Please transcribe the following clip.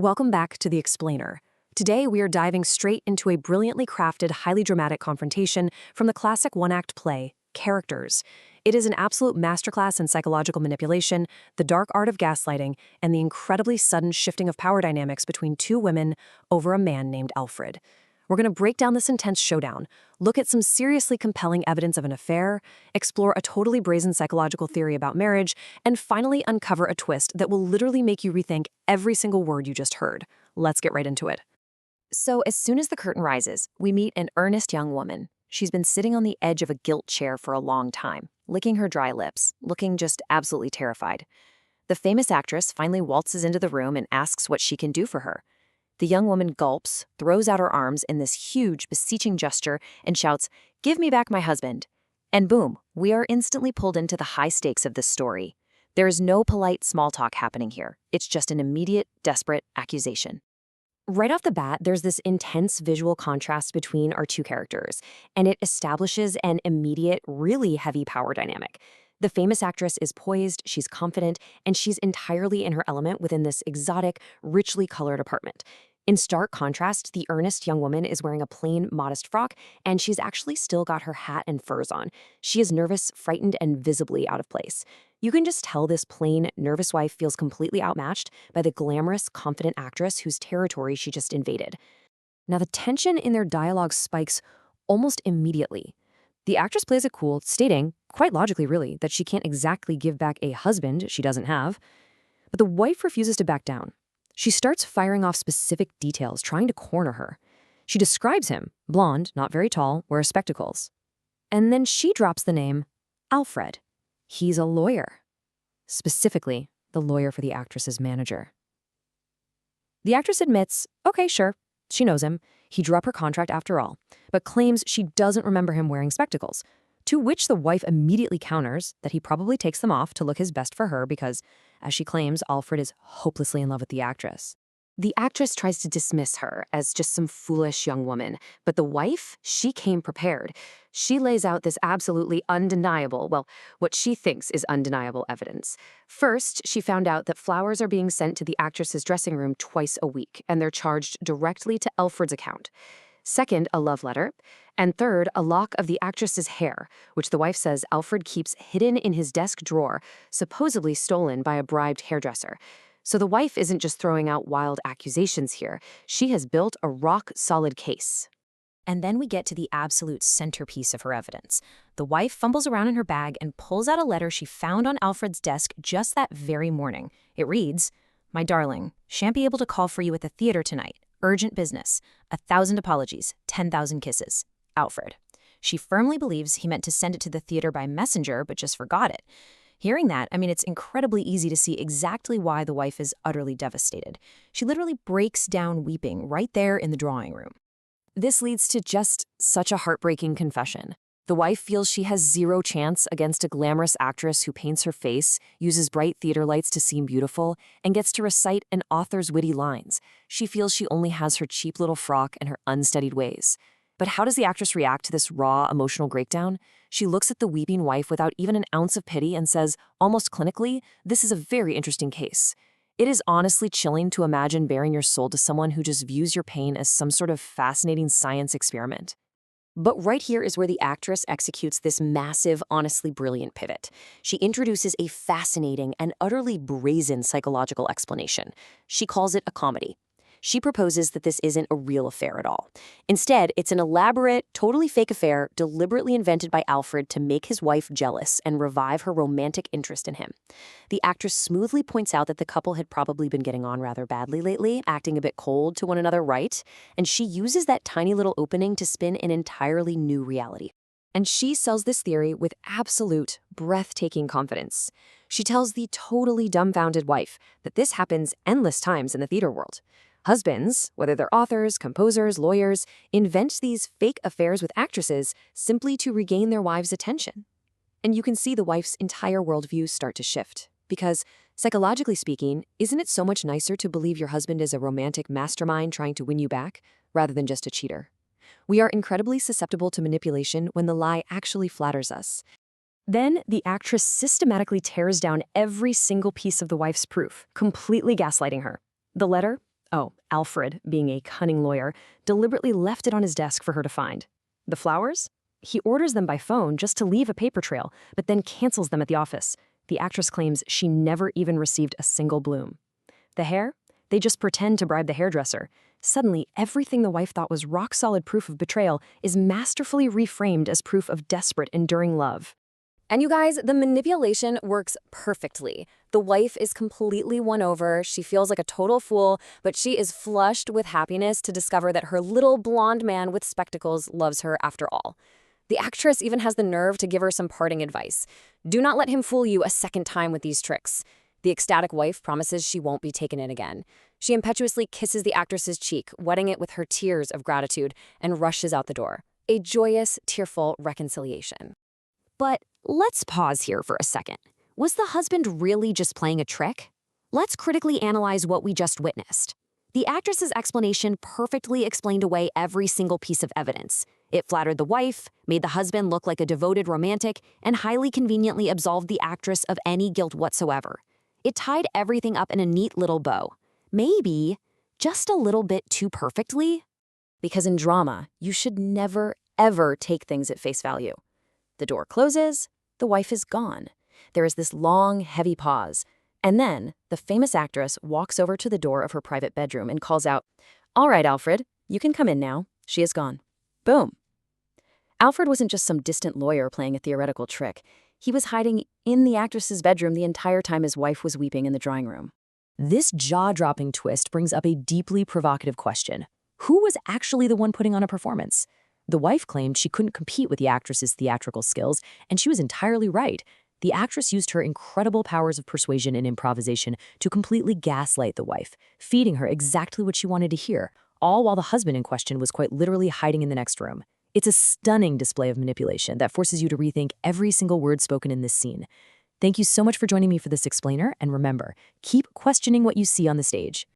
Welcome back to The Explainer. Today we are diving straight into a brilliantly crafted, highly dramatic confrontation from the classic one-act play, Characters. It is an absolute masterclass in psychological manipulation, the dark art of gaslighting, and the incredibly sudden shifting of power dynamics between two women over a man named Alfred. We're going to break down this intense showdown, look at some seriously compelling evidence of an affair, explore a totally brazen psychological theory about marriage, and finally uncover a twist that will literally make you rethink every single word you just heard. Let's get right into it. So as soon as the curtain rises, we meet an earnest young woman. She's been sitting on the edge of a gilt chair for a long time, licking her dry lips, looking just absolutely terrified. The famous actress finally waltzes into the room and asks what she can do for her. The young woman gulps, throws out her arms in this huge, beseeching gesture, and shouts, "Give me back my husband." And boom, we are instantly pulled into the high stakes of this story. There is no polite small talk happening here. It's just an immediate, desperate accusation. Right off the bat, there's this intense visual contrast between our two characters, and it establishes an immediate, really heavy power dynamic. The famous actress is poised, she's confident, and she's entirely in her element within this exotic, richly colored apartment. In stark contrast, the earnest young woman is wearing a plain, modest frock, and she's actually still got her hat and furs on. She is nervous, frightened, and visibly out of place. You can just tell this plain, nervous wife feels completely outmatched by the glamorous, confident actress whose territory she just invaded. Now, the tension in their dialogue spikes almost immediately. The actress plays it cool, stating, quite logically really, that she can't exactly give back a husband she doesn't have. But the wife refuses to back down. She starts firing off specific details, trying to corner her. She describes him, blonde, not very tall, wears spectacles. And then she drops the name Alfred. He's a lawyer. Specifically, the lawyer for the actress's manager. The actress admits, okay, sure, she knows him. He drew up her contract after all, but claims she doesn't remember him wearing spectacles, to which the wife immediately counters that he probably takes them off to look his best for her because, as she claims, Alfred is hopelessly in love with the actress. The actress tries to dismiss her as just some foolish young woman, but the wife, she came prepared. She lays out this absolutely undeniable, well, what she thinks is undeniable evidence. First, she found out that flowers are being sent to the actress's dressing room twice a week, and they're charged directly to Alfred's account. Second, a love letter. And third, a lock of the actress's hair, which the wife says Alfred keeps hidden in his desk drawer, supposedly stolen by a bribed hairdresser. So the wife isn't just throwing out wild accusations here. She has built a rock-solid case. And then we get to the absolute centerpiece of her evidence. The wife fumbles around in her bag and pulls out a letter she found on Alfred's desk just that very morning. It reads, "My darling, shan't be able to call for you at the theater tonight. Urgent business. 1,000 apologies. 10,000 kisses. Alfred." She firmly believes he meant to send it to the theater by messenger, but just forgot it. Hearing that, it's incredibly easy to see exactly why the wife is utterly devastated. She literally breaks down weeping right there in the drawing room. This leads to just such a heartbreaking confession. The wife feels she has zero chance against a glamorous actress who paints her face, uses bright theater lights to seem beautiful, and gets to recite an author's witty lines. She feels she only has her cheap little frock and her unstudied ways. But how does the actress react to this raw, emotional breakdown? She looks at the weeping wife without even an ounce of pity and says, almost clinically, "This is a very interesting case." It is honestly chilling to imagine bearing your soul to someone who just views your pain as some sort of fascinating science experiment. But right here is where the actress executes this massive, honestly brilliant pivot. She introduces a fascinating and utterly brazen psychological explanation. She calls it a comedy. She proposes that this isn't a real affair at all. Instead, it's an elaborate, totally fake affair deliberately invented by Alfred to make his wife jealous and revive her romantic interest in him. The actress smoothly points out that the couple had probably been getting on rather badly lately, acting a bit cold to one another, right? And she uses that tiny little opening to spin an entirely new reality. And she sells this theory with absolute, breathtaking confidence. She tells the totally dumbfounded wife that this happens endless times in the theater world. Husbands, whether they're authors, composers, lawyers, invent these fake affairs with actresses simply to regain their wives' attention. And you can see the wife's entire worldview start to shift. Because, psychologically speaking, isn't it so much nicer to believe your husband is a romantic mastermind trying to win you back, rather than just a cheater? We are incredibly susceptible to manipulation when the lie actually flatters us. Then, the actress systematically tears down every single piece of the wife's proof, completely gaslighting her. The letter? Oh, Alfred, being a cunning lawyer, deliberately left it on his desk for her to find. The flowers? He orders them by phone just to leave a paper trail, but then cancels them at the office. The actress claims she never even received a single bloom. The hair? They just pretend to bribe the hairdresser. Suddenly, everything the wife thought was rock-solid proof of betrayal is masterfully reframed as proof of desperate, enduring love. And you guys, the manipulation works perfectly. The wife is completely won over, she feels like a total fool, but she is flushed with happiness to discover that her little blonde man with spectacles loves her after all. The actress even has the nerve to give her some parting advice. Do not let him fool you a second time with these tricks. The ecstatic wife promises she won't be taken in again. She impetuously kisses the actress's cheek, wetting it with her tears of gratitude, and rushes out the door. A joyous, tearful reconciliation. But let's pause here for a second. Was the husband really just playing a trick? Let's critically analyze what we just witnessed. The actress's explanation perfectly explained away every single piece of evidence. It flattered the wife, made the husband look like a devoted romantic, and highly conveniently absolved the actress of any guilt whatsoever. It tied everything up in a neat little bow. Maybe just a little bit too perfectly? Because in drama, you should never, ever take things at face value. The door closes, the wife is gone. There is this long, heavy pause. And then, the famous actress walks over to the door of her private bedroom and calls out, "All right, Alfred, you can come in now. She is gone." Boom. Alfred wasn't just some distant lawyer playing a theoretical trick. He was hiding in the actress's bedroom the entire time his wife was weeping in the drawing room. This jaw-dropping twist brings up a deeply provocative question. Who was actually the one putting on a performance? The wife claimed she couldn't compete with the actress's theatrical skills, and she was entirely right. The actress used her incredible powers of persuasion and improvisation to completely gaslight the wife, feeding her exactly what she wanted to hear, all while the husband in question was quite literally hiding in the next room. It's a stunning display of manipulation that forces you to rethink every single word spoken in this scene. Thank you so much for joining me for this explainer, and remember, keep questioning what you see on the stage.